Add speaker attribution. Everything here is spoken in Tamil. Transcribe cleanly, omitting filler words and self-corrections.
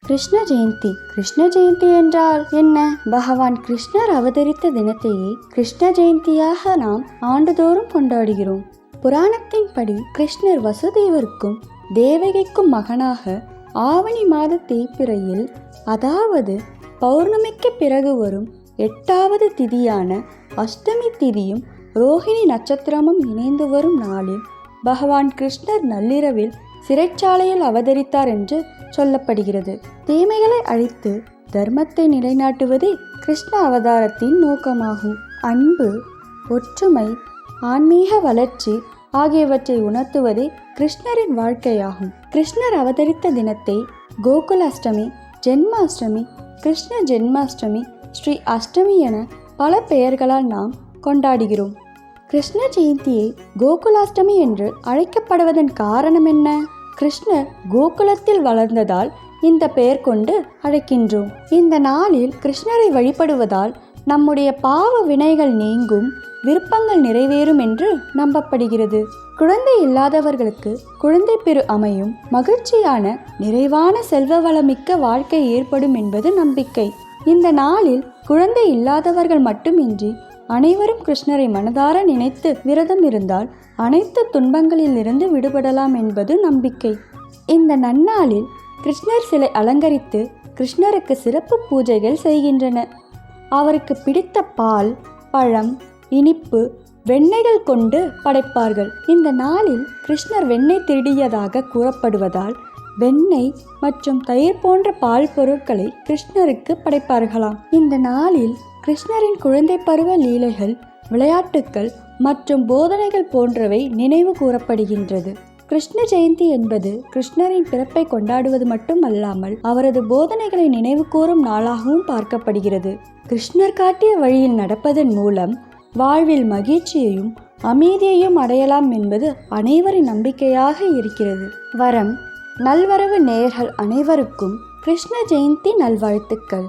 Speaker 1: கிருஷ்ண ஜெயந்தி. கிருஷ்ண ஜெயந்தி என்றால் என்ன? பகவான் கிருஷ்ணர் அவதரித்த தினத்தையே கிருஷ்ண ஜெயந்தியாக நாம் ஆண்டுதோறும் கொண்டாடுகிறோம். புராணத்தின்படி கிருஷ்ணர் வசுதேவருக்கும் தேவகிக்கும் மகனாக ஆவணி மாத தேய்பிறையில், அதாவது பௌர்ணமிக்கு பிறகு வரும் 8வது திதியான அஷ்டமி திதியும் ரோஹிணி நட்சத்திரமும் இணைந்து வரும் நாளில் பகவான் கிருஷ்ணர் நள்ளிரவில் சிறைச்சாலையில் அவதரித்தார் என்று சொல்லப்படுகிறது. தீமைகளை அழித்து தர்மத்தை நிலைநாட்டுவதே கிருஷ்ண அவதாரத்தின் நோக்கமாகும். அன்பு, ஒற்றுமை, ஆன்மீக வளர்ச்சி ஆகியவற்றை உணர்த்துவதே கிருஷ்ணரின் வாழ்க்கையாகும். கிருஷ்ணர் அவதரித்த தினத்தை கோகுலாஷ்டமி, ஜென்மாஷ்டமி, கிருஷ்ண ஜென்மாஷ்டமி, ஸ்ரீ அஷ்டமி என பல பெயர்களால் நாம் கொண்டாடுகிறோம். கிருஷ்ண ஜெயந்தியை கோகுலாஷ்டமி என்று அழைக்கப்படுவதன் காரணம் என்ன? கிருஷ்ணர் கோகுலத்தில் வளர்ந்ததால் இந்த பெயர் கொண்டு அழைக்கின்றோம். இந்த நாளில் கிருஷ்ணரை வழிபடுவதால் நம்முடைய பாவ வினைகள் நீங்கும், விருப்பங்கள் நிறைவேறும் என்று நம்பப்படுகிறது. குழந்தை இல்லாதவர்களுக்கு குழந்தை பெறு அமையும், மகிழ்ச்சியான நிறைவான செல்வ வளமிக்க வாழ்க்கை ஏற்படும் என்பது நம்பிக்கை. இந்த நாளில் குழந்தை இல்லாதவர்கள் மட்டுமின்றி அனைவரும் கிருஷ்ணரை மனதார நினைத்து விரதம் இருந்தால் அனைத்து துன்பங்களில் இருந்து விடுபடலாம் என்பது நம்பிக்கை. இந்த நன்னாளில் கிருஷ்ணர் சிலை அலங்கரித்து கிருஷ்ணருக்கு சிறப்பு பூஜைகள் செய்கின்றனர். அவருக்கு பிடித்த பால், பழம், இனிப்பு, வெண்ணெய்கள் கொண்டு படைப்பார்கள். இந்த நாளில் கிருஷ்ணர் வெண்ணெய் திருடியதாக கூறப்படுவதால் வெண்ணெய் மற்றும் தயிர் போன்ற பால் பொருட்களை கிருஷ்ணருக்கு படைப்பார்களாம். இந்த நாளில் கிருஷ்ணரின் குழந்தை பருவ லீலைகள், விளையாட்டுக்கள் மற்றும் போதனைகள் போன்றவை நினைவு கூறப்படுகின்றது. கிருஷ்ண ஜெயந்தி என்பது கிருஷ்ணரின் பிறப்பை கொண்டாடுவது மட்டுமல்லாமல் அவரது போதனைகளை நினைவு கூறும் நாளாகவும் பார்க்கப்படுகிறது. கிருஷ்ணர் காட்டிய வழியில் நடப்பதன் மூலம் வாழ்வில் மகிழ்ச்சியையும் அமைதியையும் அடையலாம் என்பது அனைவரின் நம்பிக்கையாக இருக்கிறது. வரம் நல்வரவு நேயர்கள் அனைவருக்கும் கிருஷ்ண ஜெயந்தி நல்வாழ்த்துக்கள்.